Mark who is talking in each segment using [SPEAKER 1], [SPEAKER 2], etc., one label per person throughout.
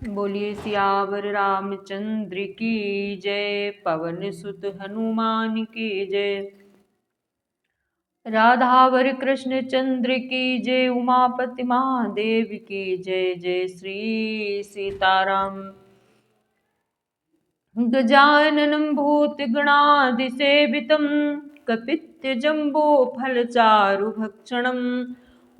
[SPEAKER 1] बोलिए सियावर रामचंद्र की जय, पवन सुत हनुमान की जय। राधावर कृष्ण चंद्र की जय, उमापति महादेव की जय। जय श्री सीताराम। गजाननं भूतगणाधिसेवितं कपित्थजम्बो फलचारुभक्षणम्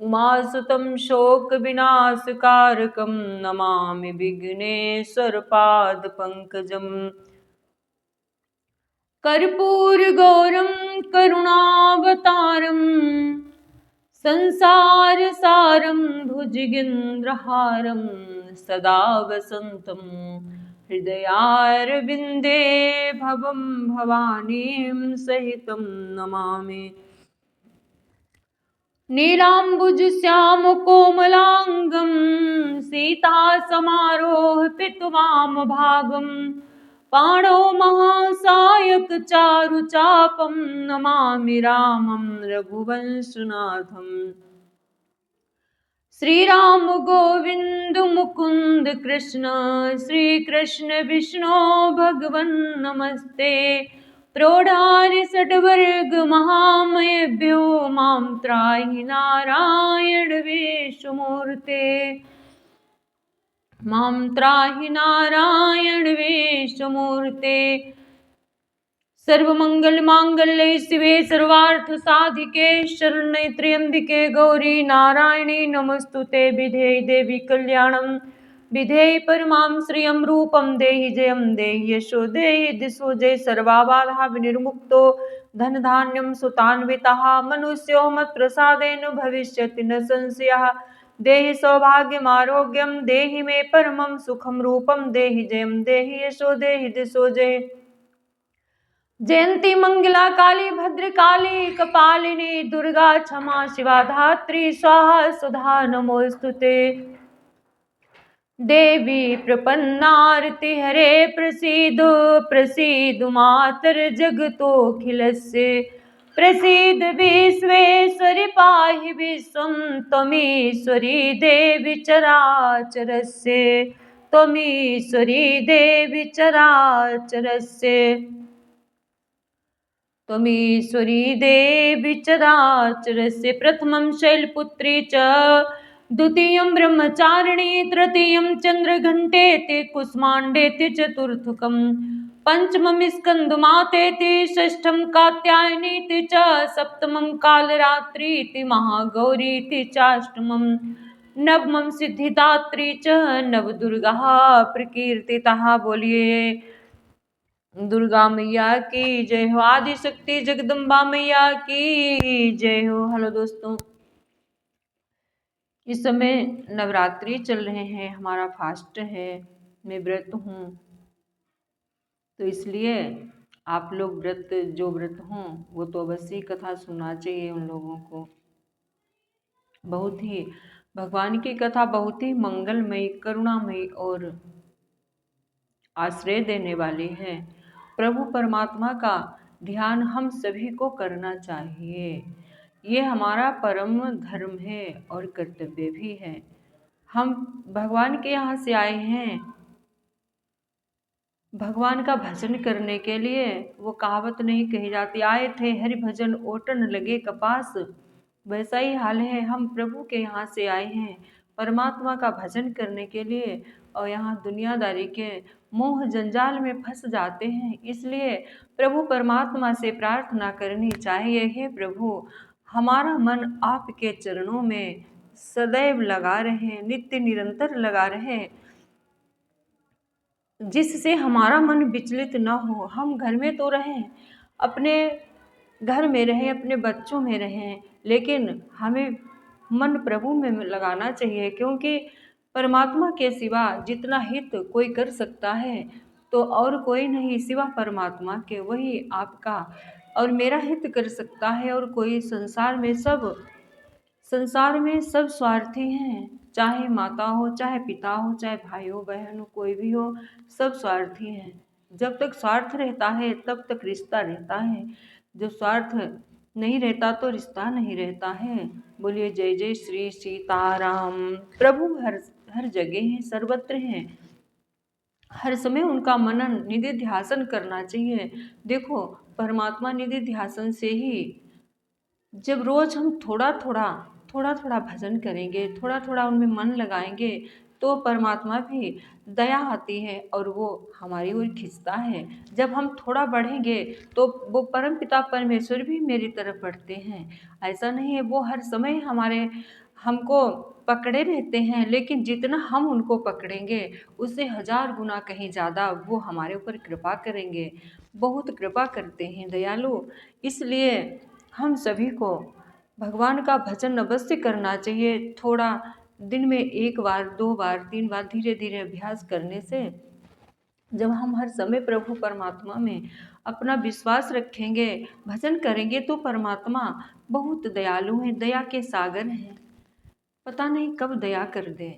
[SPEAKER 1] उमासुतं शोकविनाशकारकं नमामि विघ्नेश्वरपादपङ्कजम्। कर्पूरगौरं करुणावतारं संसारसारं भुजगेन्द्रहारं सदा वसन्तं हृदयारविन्दे भवं भवानीं सहितं नमामि। नीलाम्बुजश्यामकोमलाङ्गं सीतासमारोहपितवामभागं पाणौ महासायकचारुचापं नमामि रामं रघुवंशनाथम्। श्रीराम गोविंद मुकुंद कृष्ण, श्री कृष्ण विष्णु भगवन् नमस्ते। प्रोढ़ारि षड्वर्ग महामयेभ्यो मां त्राहि नारायण विष्णुमूर्ते। मां त्राहि नारायण विष्णुमूर्ते। सर्वमंगलमांगल्ये शिवे सर्वार्थ साधिके शरण्ये त्र्यंबिके गौरी नारायणी नमस्तुते। विधेहि देवी कल्याणं विधेहि परमां श्रियं रूपं देहि जयं देहि यशो देहि दिशो जय। सर्वाबाधा विनिर्मुक्तो धनधान्यं सुतान्वितः मनुष्यो मत्प्रसादेन भविष्यति न संशयः। देहि सौभाग्यमारोग्यं देहि मे परमं सुखं रूपं देहि जयं देहि यशो देहि दिशो जय। जयंती मंगला काली भद्रकाली कपालिनी दुर्गा क्षमा शिवा धात्री स्वाहा सुधा नमोस्तुते। देवी प्रपन्नारति हरे प्रसीदो प्रसीद मातर जगतोऽखिलस्य। प्रसीद विश्वेश्वरि पाहि विश्वं त्वमीश्वरी देवी चराचरस्य। त्वमीश्वरी देवी चराचरस्य। त्वमीश्वरी देवी चराचरस्य। प्रथमं शैलपुत्री च द्वितीयं ब्रह्मचारिणी तृतीयं चन्द्रघण्टेति कुष्माण्डेति चतुर्थकं पंचमं स्कन्दमातेति षष्ठं कात्यायनीति च सप्तमं कालरात्रीति महागौरीति चाष्टमं नवमं सिद्धिदात्री च नवदुर्गा प्रकीर्तितः। बोलिए दुर्गा मैया की जय हो। आदि शक्ति जगदम्बा मैया की जय हो। हेलो दोस्तों, इस समय नवरात्रि चल रहे हैं, हमारा फास्ट है, मैं व्रत हूँ, तो इसलिए आप लोग व्रत जो व्रत हों वो तो अवश्य कथा सुनना चाहिए उन लोगों को। बहुत ही भगवान की कथा बहुत ही मंगलमयी करुणामयी और आश्रय देने वाली है। प्रभु परमात्मा का ध्यान हम सभी को करना चाहिए, ये हमारा परम धर्म है और कर्तव्य भी है। हम भगवान के यहाँ से आए हैं भगवान का भजन करने के लिए। वो कहावत नहीं कही जाती, आए थे हरि भजन ओटन लगे कपास। वैसा ही हाल है, हम प्रभु के यहाँ से आए हैं परमात्मा का भजन करने के लिए, और यहाँ दुनियादारी के मोह जंजाल में फंस जाते हैं। इसलिए प्रभु परमात्मा से प्रार्थना करनी चाहिए, हे प्रभु हमारा मन आपके चरणों में सदैव लगा रहे, नित्य निरंतर लगा रहे, जिससे हमारा मन विचलित न हो। हम घर में तो रहें, अपने घर में रहें, अपने बच्चों में रहें, लेकिन हमें मन प्रभु में लगाना चाहिए, क्योंकि परमात्मा के सिवा जितना हित कोई कर सकता है तो और कोई नहीं सिवा परमात्मा के। वही आपका और मेरा हित कर सकता है, और कोई संसार में सब स्वार्थी हैं, चाहे माता हो, चाहे पिता हो, चाहे भाई हो, बहन हो, कोई भी हो, सब स्वार्थी हैं। जब तक स्वार्थ रहता है तब तक रिश्ता रहता है, जब स्वार्थ नहीं रहता तो रिश्ता नहीं रहता है। बोलिए जय जय श्री सीताराम। प्रभु हर जगह हैं, सर्वत्र हैं, हर समय उनका मनन निधि ध्यासन करना चाहिए। देखो, परमात्मा निधि ध्यासन से ही जब रोज हम थोड़ा थोड़ा भजन करेंगे, थोड़ा थोड़ा उनमें मन लगाएंगे, तो परमात्मा भी दया आती है और वो हमारी ओर खिंचता है। जब हम थोड़ा बढ़ेंगे तो वो परम पिता परमेश्वर भी मेरी तरफ बढ़ते हैं। ऐसा नहीं है, वो हर समय हमको पकड़े रहते हैं, लेकिन जितना हम उनको पकड़ेंगे उससे 1000 गुना कहीं ज़्यादा वो हमारे ऊपर कृपा करेंगे। बहुत कृपा करते हैं दयालु। इसलिए हम सभी को भगवान का भजन अवश्य करना चाहिए। थोड़ा दिन में 1 बार, 2 बार, 3 बार धीरे धीरे अभ्यास करने से जब हम हर समय प्रभु परमात्मा में अपना विश्वास रखेंगे, भजन करेंगे, तो परमात्मा बहुत दयालु हैं, दया के सागर हैं, पता नहीं कब दया कर दे।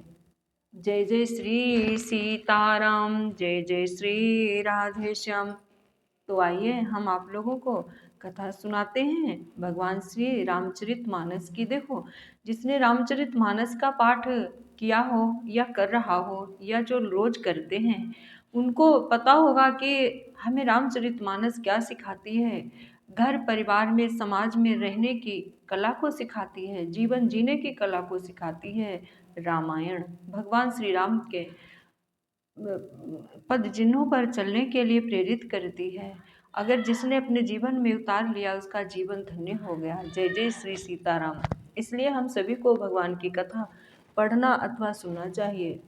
[SPEAKER 1] जय जय श्री सीताराम, जय जय श्री राधे श्याम। तो आइए हम आप लोगों को कथा सुनाते हैं भगवान श्री रामचरितमानस की। देखो, जिसने रामचरितमानस का पाठ किया हो या कर रहा हो या जो रोज करते हैं, उनको पता होगा कि हमें रामचरितमानस क्या सिखाती है। घर परिवार में, समाज में रहने की कला को सिखाती है, जीवन जीने की कला को सिखाती है। रामायण भगवान श्री राम के पद चिन्हों पर चलने के लिए प्रेरित करती है। अगर जिसने अपने जीवन में उतार लिया, उसका जीवन धन्य हो गया। जय जय श्री सीताराम। इसलिए हम सभी को भगवान की कथा पढ़ना अथवा सुनना चाहिए।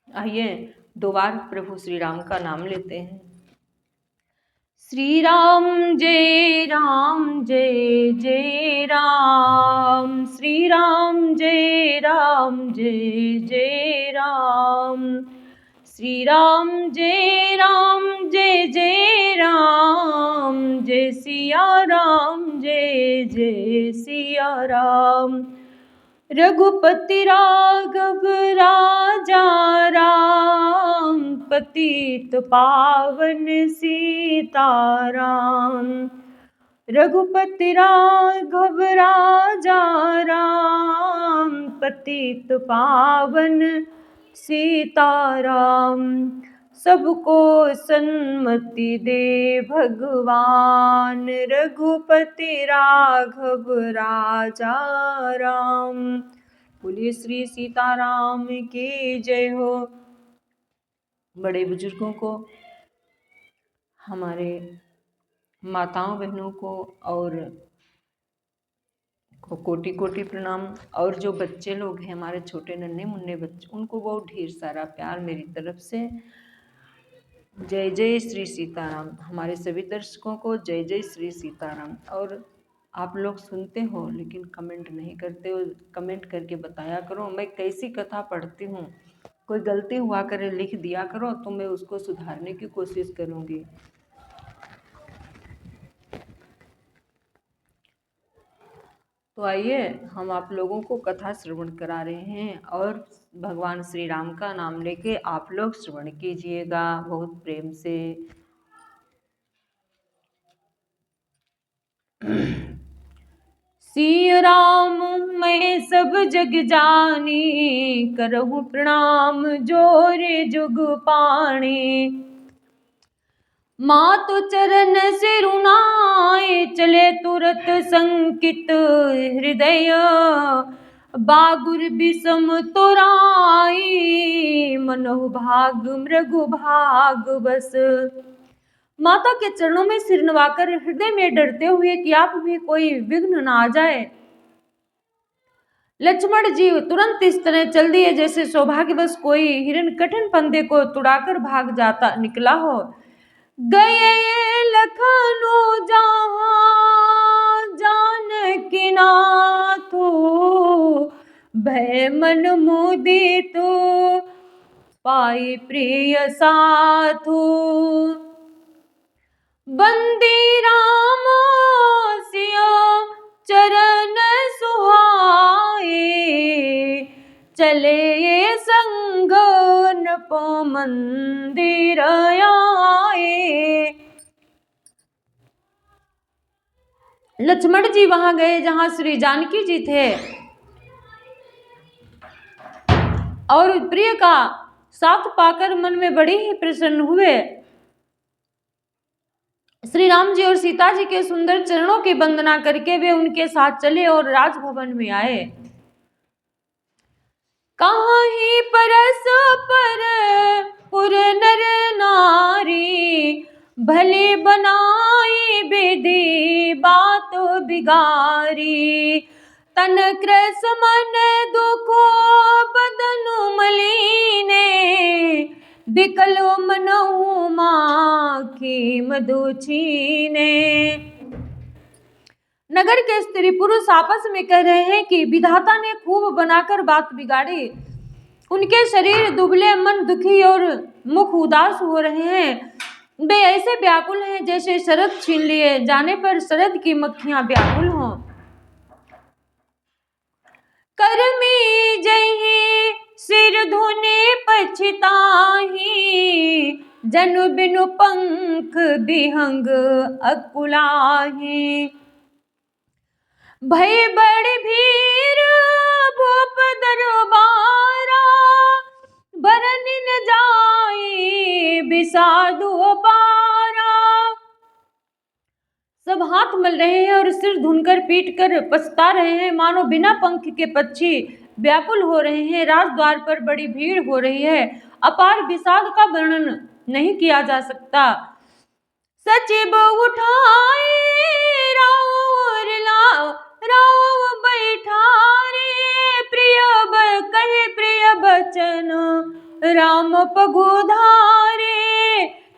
[SPEAKER 1] आइए 2 बार प्रभु श्री राम का नाम लेते हैं। श्री राम जय राम, जय जय राम। श्री राम जय राम, जय जय राम। श्री राम जय राम, जय जय राम। जय सिया राम, जय जय सिया राम। रघुपति राघव राजा राम, पतित पावन सीताराम। रघुपति राघव राजा राम, पतित पावन सीताराम। सबको सन्मति दे भगवान, रघुपति राघव राजा राम। बोलिए श्री सीताराम की जय हो। बड़े बुजुर्गों को, हमारे माताओं बहनों को और कोटि कोटि प्रणाम। और जो बच्चे लोग हैं, हमारे छोटे नन्हे मुन्ने बच्चे, उनको बहुत ढेर सारा प्यार मेरी तरफ से। जय जय श्री सीताराम। हमारे सभी दर्शकों को जय जय श्री सीताराम। और आप लोग सुनते हो लेकिन कमेंट नहीं करते हो, कमेंट करके बताया करो मैं कैसी कथा पढ़ती हूँ। कोई गलती हुआ करे लिख दिया करो, तो मैं उसको सुधारने की कोशिश करूँगी। तो आइए हम आप लोगों को कथा श्रवण करा रहे हैं, और भगवान श्री राम का नाम लेके आप लोग श्रवण कीजिएगा बहुत प्रेम से। सिया राम मैं सब जग जानी, करहु प्रणाम जोरे जुग पाणी। मातु चरण सिरुनाए, चले तुरत संकित हृदय। बागुर विषम तोराई, मनहु भाग मृगु भाग बस। माता के चरणों में सिर नवाकर हृदय में डरते हुए कि आप भी कोई विघ्न ना आ जाए, लक्ष्मण जी तुरंत इस तरह चल दिए जैसे सौभाग्यवश कोई हिरण कठिन फंदे को तुड़ाकर भाग जाता निकला हो। गए लखनऊ जहाँ जानकी नाथू, भय मन मुदित पाई प्रिय साथू। बंदी राम सिया चरण सुहाए, चले संग नप मंदिर आए। लक्ष्मण जी वहां गए जहां श्री जानकी जी थे, और प्रिय का साथ पाकर मन में बड़ी ही प्रसन्न हुए। श्री राम जी और सीता जी के सुंदर चरणों की वंदना करके वे उनके साथ चले और राजभवन में आए। काहि परस पर पुर नर नारी, भले बनाई विधि बात बिगारी। तन क्रस मन दुखो बदन मलीने, बिकल मनऊ माखी मधु छीने। नगर के स्त्री पुरुष आपस में कह रहे हैं कि विधाता ने खूब बनाकर बात बिगाड़ी। उनके शरीर दुबले, मन दुखी और मुख उदास हो रहे हैं। वे ऐसे व्याकुल हैं जैसे शरद छीन लिए जाने पर शरद की मक्खियां व्याकुल हों। कर्मी जही सिर धुने पछताही, जनु बिनु पंख बिहंग अकुलाही। भय बड़ भीर भूप दरबारा, बरन न जाई बिसाधु बारा। सब हाथ मल रहे हैं और सिर धुनकर पीट कर पछता रहे हैं, मानो बिना पंख के पक्षी व्याकुल हो रहे हैं। राजद्वार पर बड़ी भीड़ हो रही है, अपार विषाद का वर्णन नहीं किया जा सकता। सचिव उठाए राव बैठारे, प्रिय कहे प्रिय बचन राम पगुधारे।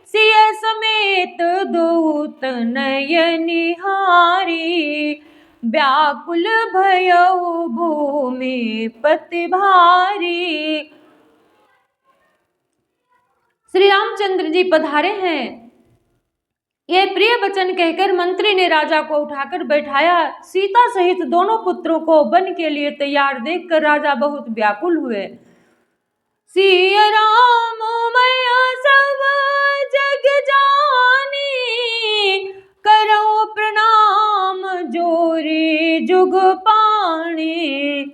[SPEAKER 1] सिय समेत दूत नयन निहारी, व्याकुल भयउ भूमि पति भारी। श्री रामचंद्र जी पधारे हैं। ये प्रिय वचन कहकर मंत्री ने राजा को उठाकर बैठाया। सीता सहित दोनों पुत्रों को वन के लिए तैयार देखकर राजा बहुत व्याकुल हुए। सिय राम मैं सब जग जानी, करो प्रणाम जोरी जुग पाणी।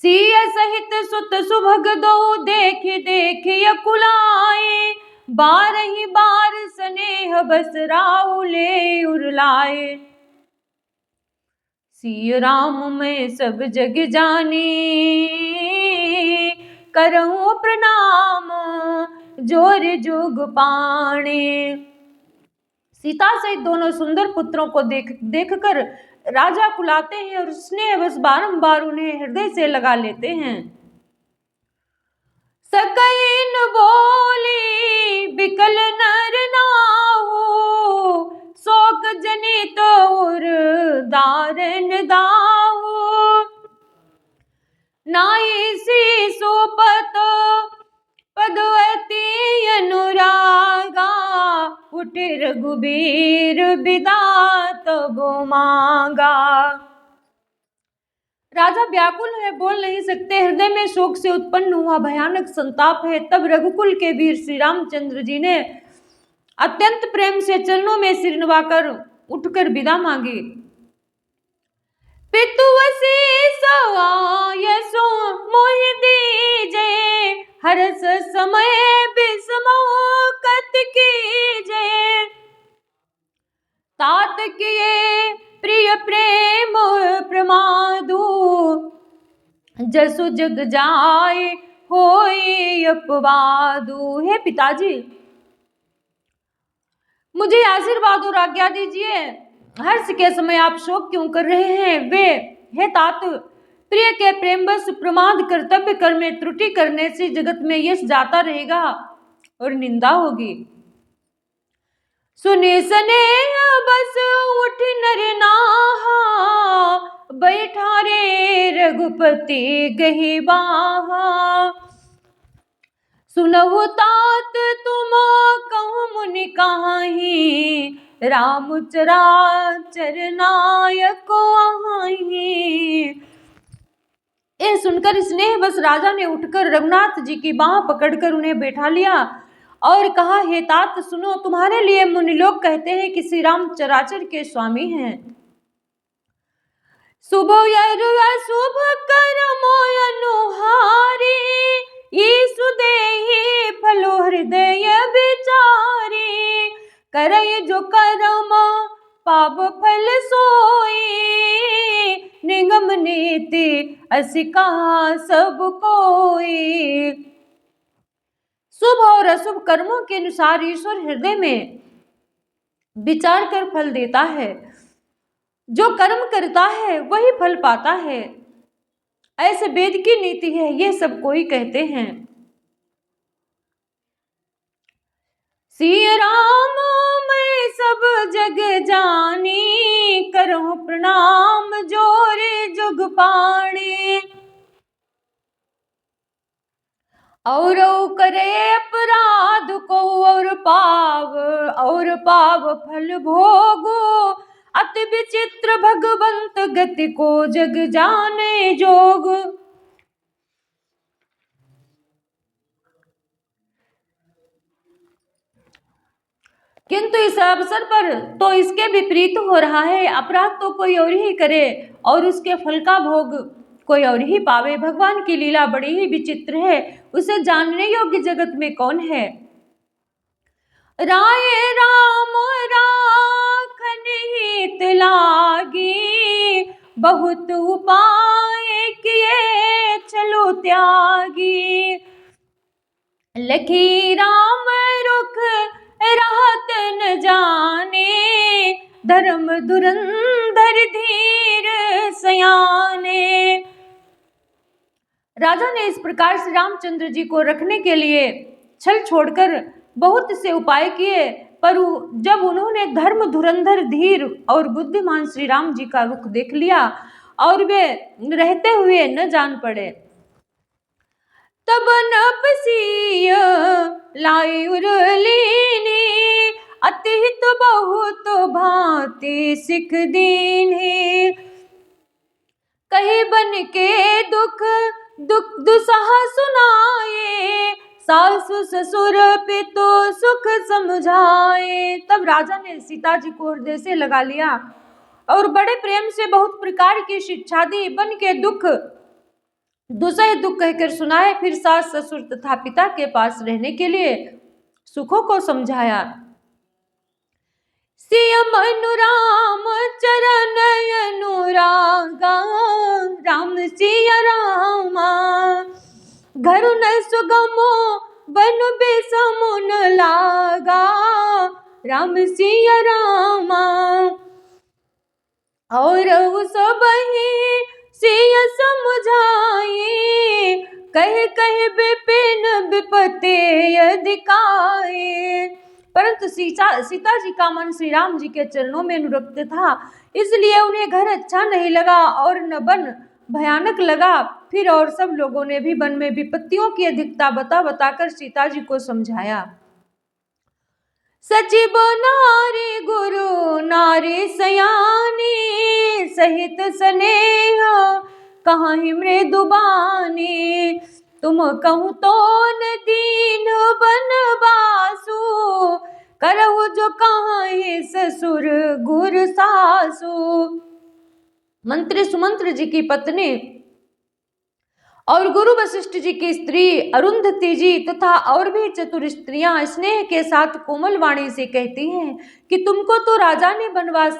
[SPEAKER 1] सिय सहित सुत सुभग दो देख देख यकुलाए, बारही बार स्नेह बस राउ ले उरलाए। सिय राम मैं सब जग जानी, करऊं प्रणाम जोर जुग पाणे। सीता सहित दोनों सुंदर पुत्रों को देखकर राजा कुलाते हैं और स्नेह बस बारंबार उन्हें हृदय से लगा लेते हैं। सकैन बोली बिकल नर नाहु, शोक जनित उर दारन दाहु। नाई सी सुपत पदवती अनुरागा, उठ रघुबीर बिदा तब मांगा। राजा व्याकुल है, बोल नहीं सकते, हृदय में शोक से उत्पन्न हुआ भयानक संताप है। तब रघुकुल के वीर श्री रामचंद्र जी ने अत्यंत प्रेम से चरणों में सिर नवाकर उठकर विदा मांगी। पितुवसी सवायसो मोहि दीजे, हरस समय बिसमो कत कीजे। तात किए प्रिय प्रेम प्रमादु, जसु जग जाय होय अपवादु। हे पिताजी, मुझे आशीर्वाद और आज्ञा दीजिए। हर्ष के समय आप शोक क्यों कर रहे हैं? वे हे तात, प्रिय के प्रेमवश प्रमाद कर्तव्य कर में त्रुटि करने से जगत में यश जाता रहेगा और निंदा होगी। सुने सने बस उठ नर नाहा, बैठा रे रघुपति गही बाहा। सुनहु तात तुम कहूँ मुनि काहि, राम चराचर नायक आहि। यह सुनकर स्नेह बस राजा ने उठकर रघुनाथ जी की बाह पकड़कर उन्हें बैठा लिया और कहा, हे तात सुनो, तुम्हारे लिए मुनि लोग कहते हैं कि श्री राम चराचर के स्वामी हैं। शुभ अशुभ कर्मो अनुहारी, पाप फल सोई, निगम नीति असी कहा सब कोई। शुभ और अशुभ कर्मों के अनुसार ईश्वर हृदय में विचार कर फल देता है। जो कर्म करता है वही फल पाता है, ऐसे वेद की नीति है, ये सब कोई कहते हैं। सिया राम मैं सब जग जानी, करूं प्रणाम जोरे जुग पाणी। और करे अपराध को और पाव फल भोगो, अति विचित्र भगवंत गति को जग जाने जोग। किंतु इस अवसर पर तो इसके विपरीत हो रहा है। अपराध तो कोई और ही करे और उसके फल का भोग कोई और ही पावे। भगवान की लीला बड़ी ही विचित्र है, उसे जानने योग्य जगत में कौन है। राय राम राखन हित लागी, बहुत उपाय किए चलो त्यागी। लखी राम रुख रहत न जाने, धर्म धुरंधर धीर सयाने। राजा ने इस प्रकार से रामचंद्र जी को रखने के लिए छल छोड़कर बहुत से उपाय किए, पर जब उन्होंने धर्म धुरंधर धीर और बुद्धिमान श्री राम जी का रुख देख लिया और वे रहते हुए न जान पड़े, तब नपसीय लाई उरलीनी, अतिहित बहुत भांति सिख दीनी। कही बन के दुख दुसह सुनाए, सासु ससुर पितु सुख समझाए। तब राजा ने सीता जी को हृदय से लगा लिया और बड़े प्रेम से बहुत प्रकार की शिक्षा दी। बन के दुख दुसह दुख कहकर सुनाए, फिर सास ससुर तथा पिता के पास रहने के लिए सुखों को समझाया। सियम अनुराम चरण अनुरागा, राम सिया रामा। घर न सुगमो बन बेसमुन लागा, राम सिया रामा। और उस बही सिया समझाए, कह कह विपिन विपते अधिकाए। परंतु सीता जी का मन श्री राम जी के चरणों में अनुरक्त था, इसलिए उन्हें घर अच्छा नहीं लगा और न वन भयानक लगा। फिर और सब लोगों ने भी वन में विपत्तियों की अधिकता बताकर सीता जी को समझाया। सचिव नारी गुरु नारी सयानी, सहित स्नेह कहाँ ही मृदुबानी। तुम कहूँ तो न दीन बनवासु, करहु जो कहाँ ही ससुर गुर सासु। मंत्री सुमंत्र जी की पत्नी और गुरु वशिष्ठ जी की स्त्री अरुंधति जी तथा और भी चतुर स्त्रियां स्नेह के साथ कोमल वाणी से कहती हैं कि तुमको तो राजा ने वनवास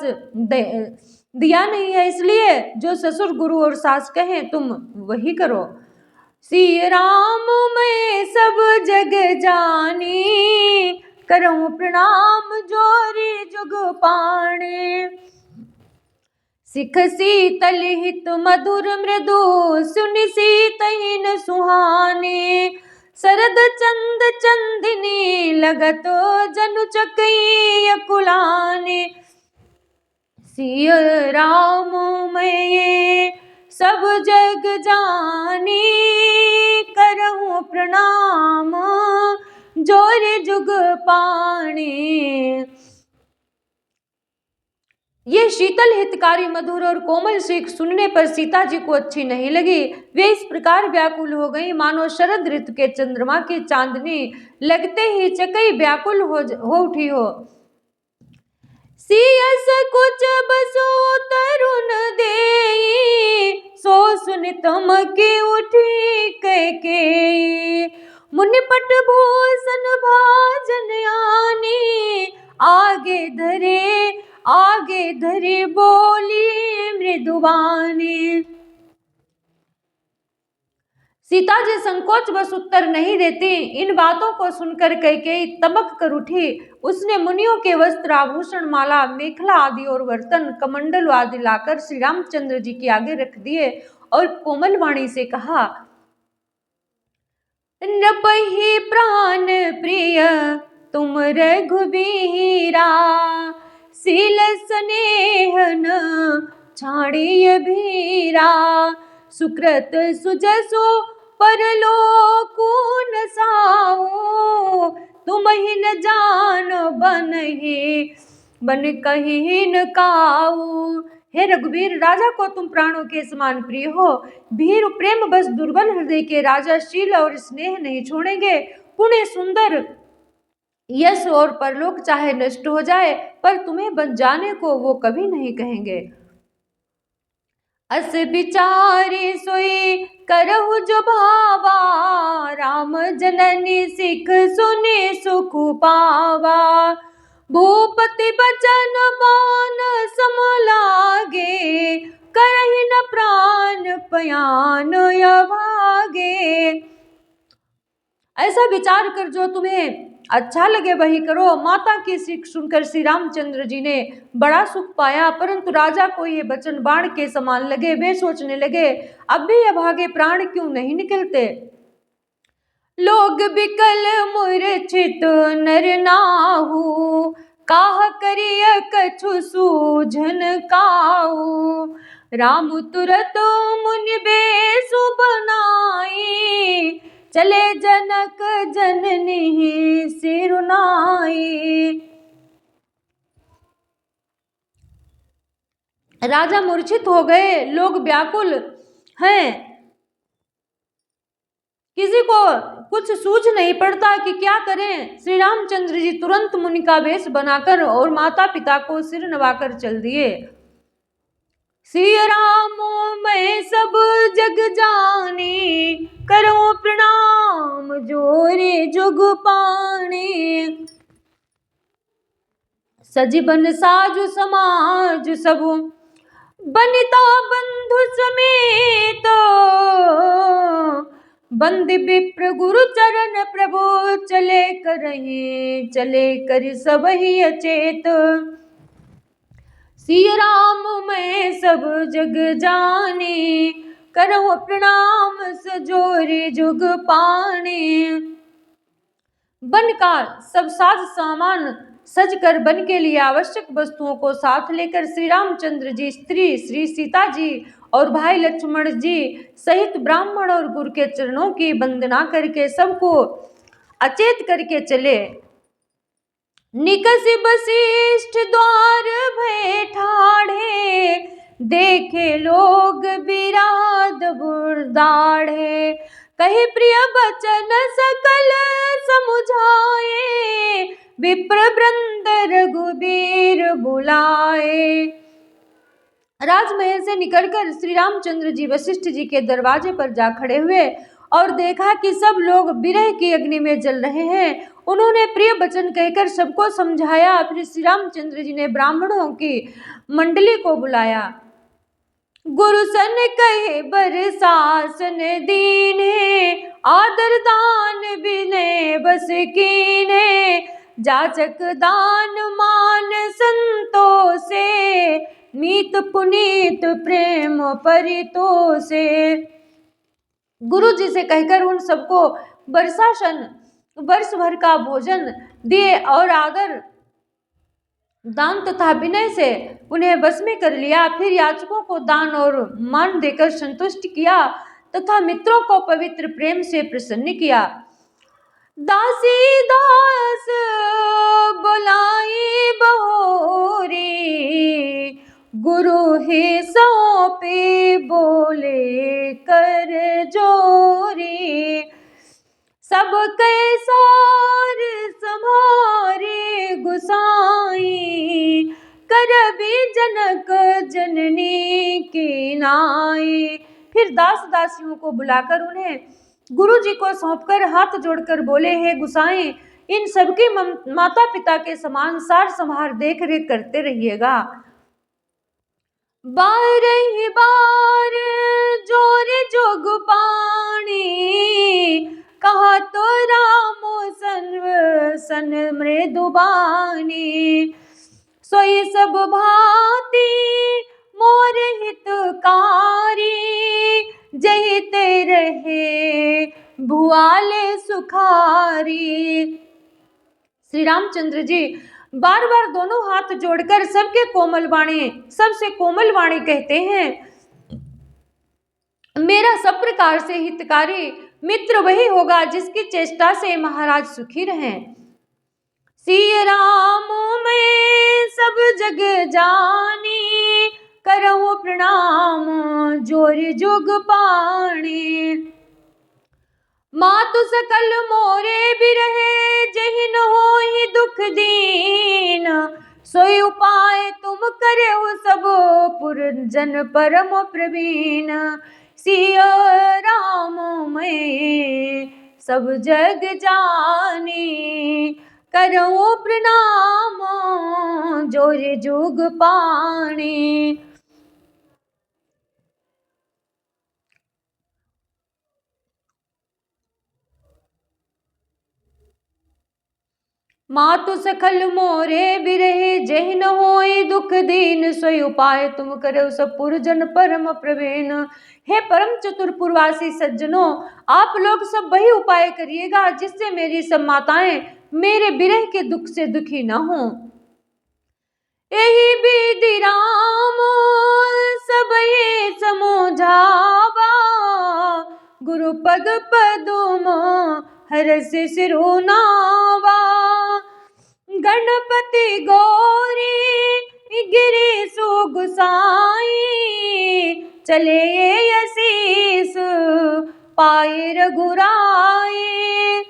[SPEAKER 1] दिया नहीं है, इसलिए जो ससुर गुरु और सास कहें तुम वही करो। श्री राम मैं सब जग जानी, करूं प्रणाम जोरी जुग पाणे। सिख शीतल हित मधुर मृदु, सुनि सीतहीन सुहाने। शरद चंद चंदिनी लगत जनु चकई अकुलाने। सिय राम मैं सब जग जानी, करहूं प्रणाम जोर जुग पाणे। ये शीतल हितकारी मधुर और कोमल सीख सुनने पर सीता जी को अच्छी नहीं लगी। वे इस प्रकार व्याकुल हो गई मानो शरद ऋतु के चंद्रमा की चांदनी लगते ही चकई व्याकुल हो उठी हो। सियस कुछ बसो तरुण देई, सो सुनि तमके उठी कैकेयी। मुनिपट भूषण भाजन आनी, आगे धरी बोली मृदुवानी। सीता जी संकोच बस उत्तर नहीं देती। इन बातों को सुनकर कैकेयी तमक कर उठी। उसने मुनियों के वस्त्र, आभूषण, माला, मेखला आदि और बर्तन, कमंडल आदि लाकर श्री रामचंद्र जी के आगे रख दिए और कोमल वाणी से कहा, नपहि प्राण प्रिय तुम रघुबीरा, सील स्नेह न छाड़िय भीरा, सुकृत सुजसो परलोकु न साऊ, तुम ही न जान बन कहीं न काऊ। हे रघुवीर, राजा को तुम प्राणों के समान प्रिय हो। भीर प्रेम बस दुर्बल हृदय के राजा शील और स्नेह नहीं छोड़ेंगे। पुण्य, सुंदर, यश और परलोक चाहे नष्ट हो जाए, पर तुम्हें बन जाने को वो कभी नहीं कहेंगे। अस विचारी सोई करहु जो भावा, राम जननी सिख सुने सुख पावा, भूपति बचन बान सम लागे, करहि न प्राण पयान अभागे। ऐसा विचार कर जो तुम्हें अच्छा लगे वही करो। माता की सीख सुनकर श्री रामचंद्र जी ने बड़ा सुख पाया, परंतु राजा को ये वचन बाण के समान लगे। वे सोचने लगे, अब भी अभागे प्राण क्यों नहीं निकलते। लोग बिकल मूर्छित नर नाहु, काह करिय कछु सूझन काऊ, राम तुरत मुनि बेसु बनाई, चले जनक जननी सिरुनाई। राजा मूर्छित हो गए, लोग व्याकुल हैं, किसी को कुछ सूझ नहीं पड़ता कि क्या करें। श्री रामचंद्र जी तुरंत मुनि का वेश बनाकर और माता पिता को सिर नवाकर चल दिए। सिया राम मैं सब जग जानी, करो प्रणाम जोरे जुग पानी, सजीवन साजु समाज सब, बनिता बंधु समेत, बंद विप्र गुरु चरण प्रभु, चले कर सब ही अचेत। सिया राम मैं सब जग जाने, करहु प्रणाम सजोरे जुग पाने। वन का सब साज सामान सज कर वन के लिए आवश्यक वस्तुओं को साथ लेकर श्री रामचंद्र जी, स्त्री श्री सीता जी और भाई लक्ष्मण जी सहित ब्राह्मण और गुरु के चरणों की वंदना करके सबको अचेत करके चले। निकसि वशिष्ठ द्वार भय ठाढ़े, देखे लोग बिराद बुरदाढ़े, कही प्रिय बचन सकल समुझाए, विप्र वृंद रघुबीर बुलाए। राजमहल से निकलकर श्री रामचंद्र जी वशिष्ठ जी के दरवाजे पर जा खड़े हुए और देखा कि सब लोग विरह की अग्नि में जल रहे हैं। उन्होंने प्रिय वचन कहकर सबको समझाया। फिर श्री रामचंद्र जी ने ब्राह्मणों की मंडली को बुलाया। गुरु सन कहे बर शासन दीने, आदर दान विनय बस कीने, जाचक दान मान संतोषे, मीत पुनीत प्रेम परितोषे। गुरु जी से कहकर उन सबको वर्षासन वर्ष भर का भोजन दिए और आदर दान तथा विनय से उन्हें वश में कर लिया। फिर याचकों को दान और मान देकर संतुष्ट किया तथा मित्रों को पवित्र प्रेम से प्रसन्न किया। दासी दास बुलाई बहोरी, गुरु ही सौंपे बोले कर जोरी, सब कैसार सम्हारे गुसाई, करबी जनक जननी की नाई। फिर दास दासियों को बुलाकर उन्हें गुरु जी को सौंपकर हाथ जोड़कर बोले, हे गुसाई, इन सबके माता पिता के समान सार संभार देख रेख करते रहिएगा। बारह बार जोर जोग पाणी, कहा तो रामो सर्व सन मृदुबानी। सोई सब भांति मोर हितकारी, जही ते रहे भुआले सुखारी। श्री रामचंद्र जी बार बार दोनों हाथ जोड़कर सबके कोमल वाणी, सबसे कोमल वाणी कहते हैं, मेरा सब प्रकार से हितकारी मित्र वही होगा जिसकी चेष्टा से महाराज सुखी रहें। सिय राम मैं सब जग जानी, करहु प्रणाम जोर जुग पाणी। मातु सकल मोरे बिरहे, जहि न होहि दुख दीन, सोई उपाय तुम करहु सब पुरजन परम प्रवीण। सिय राम मैं सब जग जानी, करहु प्रणाम जोर जुग पाणी। मातु सकल मोरे बिरहे, जहि न होई दुख दीन, सोई उपाय तुम करो सब पुरजन परम प्रवीण। हे परम चतुर पुरवासी सज्जनों, आप लोग सब वही उपाय करिएगा जिससे मेरी सब माताएं मेरे बिरह के दुख से दुखी न हो। यही विधि राम सब ये समझावा, गुरु पद पदुम हरस सिरुनावा। गणपति गौरी गिरी सुगुसाई, चले यसीस पाए रघुराई।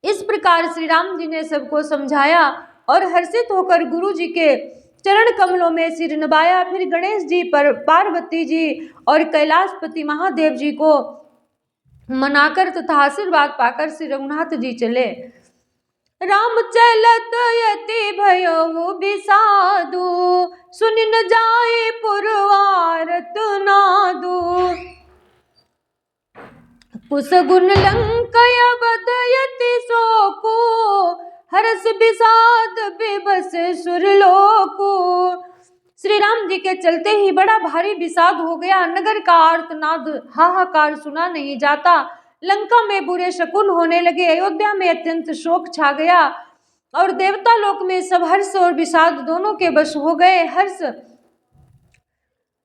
[SPEAKER 1] इस प्रकार श्री राम जी ने सबको समझाया और हर्षित होकर गुरु जी के चरण कमलों में सिर नवाया। फिर गणेश जी पर पार्वती जी और कैलाशपति महादेव जी को मनाकर तथा आशीर्वाद पाकर श्री रघुनाथ जी चले। राम चलत यति भयो बिसाधु, सुनि न जाए पुरवारत नादु। कुस गुण लंकय बदयति सोको, हरस बिसाद बिबस सुरलोको। श्री राम जी के चलते ही बड़ा भारी विषाद हो गया। नगर का आर्तनाद हाहाकार सुना नहीं जाता। लंका में बुरे शकुन होने लगे। अयोध्या में अत्यंत शोक छा गया और देवता लोक में सब हर्ष और विषाद दोनों के वश हो गए। हर्ष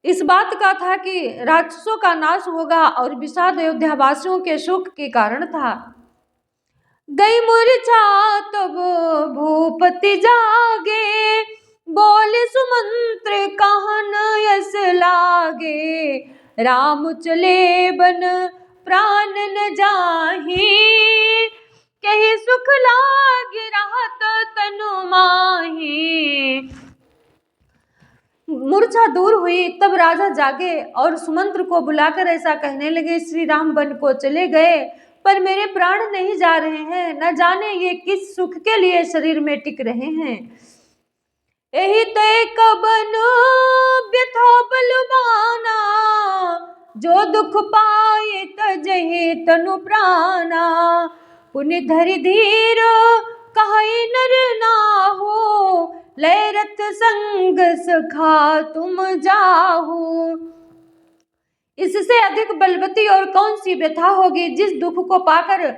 [SPEAKER 1] इस बात का था कि राक्षसों का नाश होगा और विषाद अयोध्या वासियों के शोक के कारण था। गई मूर्छा तब भूपति जागे, बोले सुमंत्र कहन यस लागे। राम चले बन प्राण न जाहि, कहि सुख लागे रहत तनु माही। मूर्छा दूर हुई तब राजा जागे और सुमंत्र को बुलाकर ऐसा कहने लगे, श्री राम वन को चले गए पर मेरे प्राण नहीं जा रहे हैं, न जाने ये किस सुख के लिए शरीर में टिक रहे हैं। यही तय कबन व्यथा बलवाना, जो दुख पाए तजहि तनु प्राणा। पुनि धरि धीर कहि नर नाहु, लय रथ संग सखा तुम जाहु। इससे अधिक बलवती और कौन सी व्यथा होगी जिस दुख को पाकर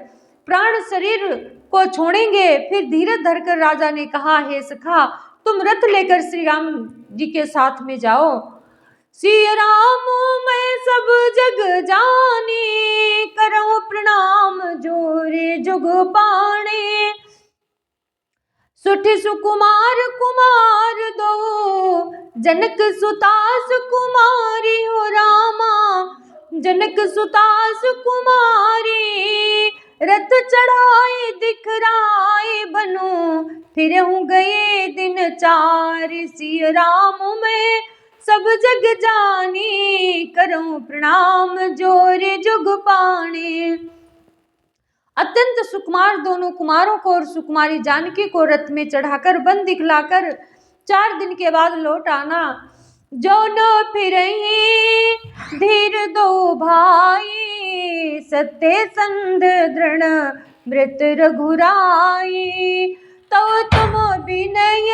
[SPEAKER 1] प्राण शरीर को छोड़ेंगे। फिर धीरज धरकर राजा ने कहा, हे सखा तुम रथ लेकर श्री राम जी के साथ में जाओ। सिय राम मैं सब जग जानी, करऊं प्रणाम जोरे जुग पाणे। सुठी सुकुमार कुमार दो, जनक सुतास कुमारी हो रामा। जनक सुतास कुमारी, रथ चढ़ाए दिखराए बनो। फिर हूँ गए दिन चार, सिय राम मैं सब जग जानी, करूं प्रणाम जोरे जुग पाणे। अत्यंत सुकुमार दोनों कुमारों को और सुकुमारी जानकी को रथ में चढ़ाकर वन दिखलाकर 4 दिन के बाद लौट आना। जो न फिरहि धीर दो भाई, सत्य संध दृढ़ मृत रघुराई। तो तुम विनय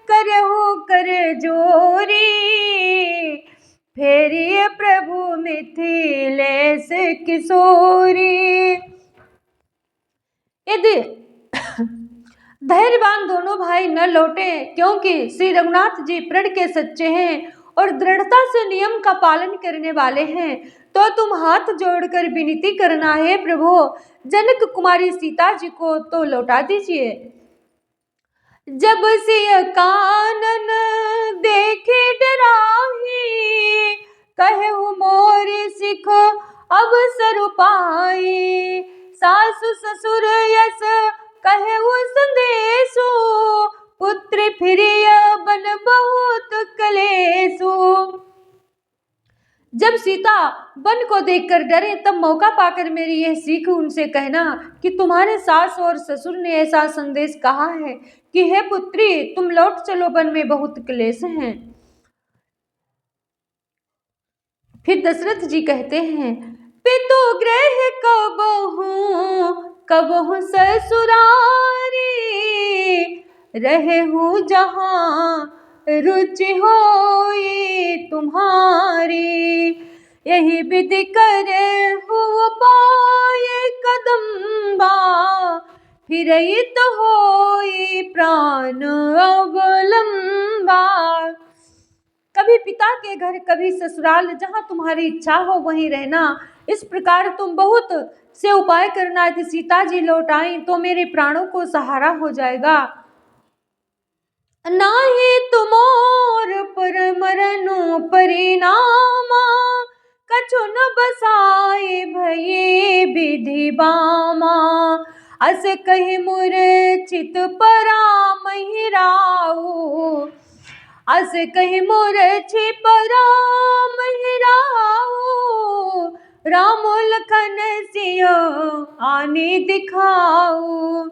[SPEAKER 1] करहु कर जोरी, फेरिए प्रभु मिथिलेश किशोरी। यदि धैर्यवान दोनों भाई न लौटे, क्योंकि श्री रघुनाथ जी प्रण के सच्चे हैं और दृढ़ता से नियम का पालन करने वाले हैं, तो तुम हाथ जोड़कर विनती करना है प्रभु, जनक कुमारी सीता जी को तो लौटा दीजिए। जब सिय कानन देखे डराही, कहु मोर सिख अवसर पाई। सासु ससुर यस कहु संदेशु, पुत्र फिरिय बन बहुत कलेशु। जब सीता वन को देखकर डरे, तब मौका पाकर मेरी यह सीख उनसे कहना कि तुम्हारे सास और ससुर ने ऐसा संदेश कहा है कि हे पुत्री, तुम लौट चलो, वन में बहुत क्लेश हैं। फिर दशरथ जी कहते हैं, पितु ग्रह कबहु ससुरारी, रहु जहाँ रुचि होई तुम्हारी। यही विधि करे हो पाए कदम्बा, फिरहित होई प्राण अवलंबा। कभी पिता के घर, कभी ससुराल, जहाँ तुम्हारी इच्छा हो वहीं रहना। इस प्रकार तुम बहुत से उपाय करना। यदि सीता जी लौट आई तो मेरे प्राणों को सहारा हो जाएगा। नाही तुमोर पर मरनु परिणामा, कछु न बसाए भये विधि बामा। अस कहि मूर्छित परामहि राऊ, अस कहि मूर्छि परामहि राऊ। राम लखन सिय आने दिखाऊ।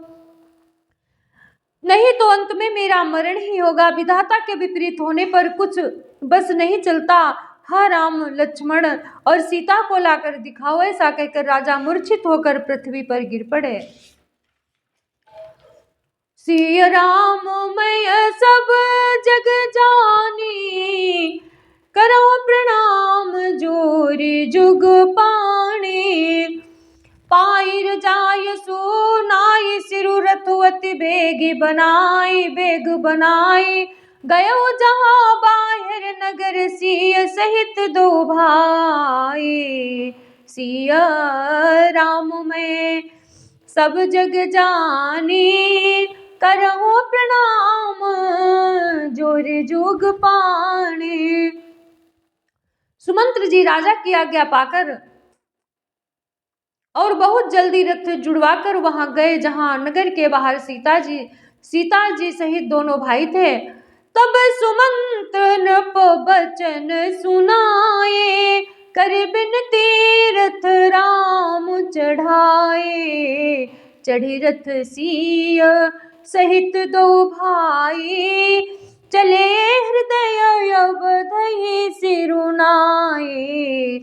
[SPEAKER 1] नहीं तो अंत में मेरा मरण ही होगा। विधाता के विपरीत होने पर कुछ बस नहीं चलता। हाँ राम, लक्ष्मण और सीता को लाकर दिखाओ। ऐसा कहकर राजा मूर्छित होकर पृथ्वी पर गिर पड़े। सिय राम मैं सब जग जानी, करो प्रणाम जोरी जुग पाणी। पायर जाय सुनाई, सिरु रथवती बेग बनाई। गयो जहाँ बाहर नगर, सिय सहित दो भाई। सिय राम मैं सब जग जानी, करहु प्रणाम जोर जुग पाणी। सुमंत्र जी राजा की आज्ञा पाकर और बहुत जल्दी रथ जुड़वाकर वहां गए, जहां नगर के बाहर सीता जी सहित दोनों भाई थे। तब सुमंत्र नृप बचन सुनाए, कर बिनती रथ राम चढ़ाए। चढ़ी रथ सिय सहित दो भाई, चले हृदय अवधि सिरुनाए।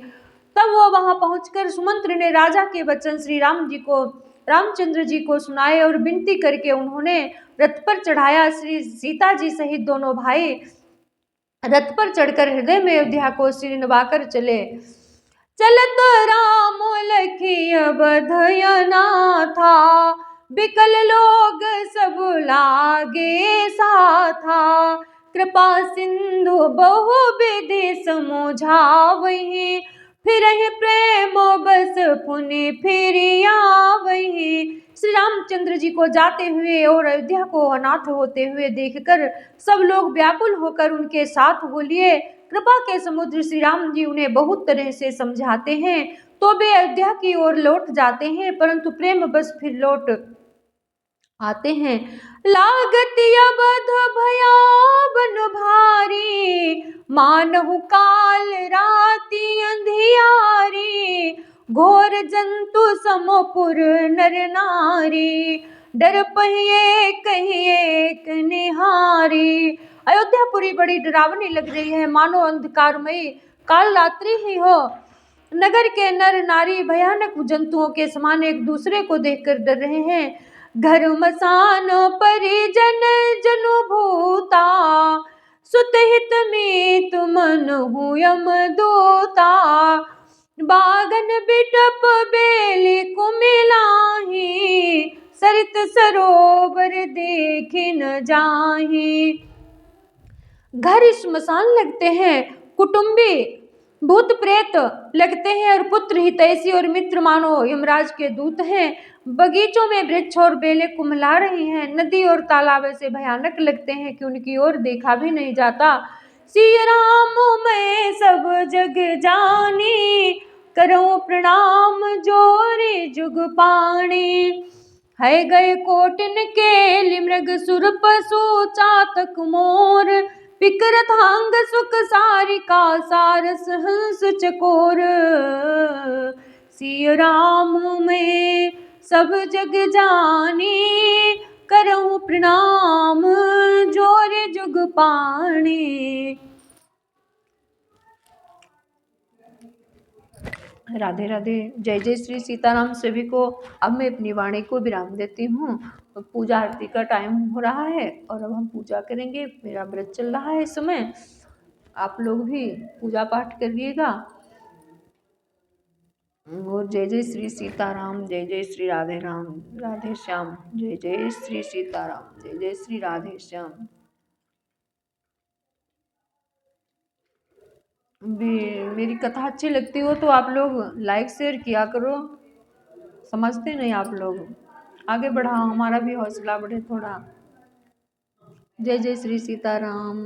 [SPEAKER 1] तब वो वहां पहुंचकर सुमंत्र ने राजा के वचन श्री रामचंद्र जी को सुनाए और विनती करके उन्होंने रथ पर चढ़ाया। श्री सीता जी सहित दोनों भाई रथ पर चढ़कर हृदय में अयोध्या को सिरनवाकर चले। चलत राम लखिय बधयना था, बिकल लोग सब लागे साथा। कृपा सिंधु बहु विधि समझावहि, फिरहि प्रेम बस पुनि फिरियावहि। श्री रामचंद्र जी को जाते हुए और अयोध्या को अनाथ होते हुए देखकर सब लोग व्याकुल होकर उनके साथ हो लिए। कृपा के समुद्र श्री राम जी उन्हें बहुत तरह से समझाते हैं तो वे अयोध्या की ओर लौट जाते हैं, परंतु प्रेम बस फिर लौट आते हैं। लागत अबध भयावन भारी, मानहु काल राति अंधियारी। घोर जंतु समपुर नर नारी, डर पहिए कहिए एक निहारी। अयोध्यापुरी बड़ी डरावनी लग रही है, मानो अंधकारमयी काल रात्रि ही हो। नगर के नर नारी भयानक जंतुओं के समान एक दूसरे को देखकर डर रहे हैं। घर मसान परिजन जनु भूता, सुतहित मीत मन हूँ यमदूता। बागन बिटप बेली कुमिलाही, सरित सरोवर देखी न जाही। घर श्मशान लगते हैं, कुटुंबी भूत प्रेत लगते हैं, और पुत्र हितैषी और मित्र मानो यमराज के दूत हैं। बगीचों में वृक्ष और बेलें कुम्हला रही हैं। नदी और तालाब ऐसे भयानक लगते हैं कि उनकी ओर देखा भी नहीं जाता। सिया राम मैं सब जग जानी, करूं प्रणाम जोरी जुग पाणी। है गए कोटिन के मृग सुर पशु चातक मोर, विकरथांग सुख सारिका सारस हंस चकोर। सिया राम मैं सब जग जानी, करऊं प्रणाम जोर जुग पाणी। राधे राधे, जय जय श्री सीताराम सभी को। अब मैं अपनी वाणी को विराम देती हूँ। पूजा आरती का टाइम हो रहा है और अब हम पूजा करेंगे। मेरा व्रत चल रहा है इस समय, आप लोग भी पूजा पाठ करिएगा। और जय जय श्री सीताराम, जय जय श्री राधे राम राधे श्याम, जय जय श्री सीताराम, जय जय श्री राधे श्याम। मेरी कथा अच्छी लगती हो तो आप लोग लाइक शेयर किया करो, समझते नहीं आप लोग, आगे बढ़ाओ, हमारा भी हौसला बढ़े थोड़ा। जय जय श्री सीताराम।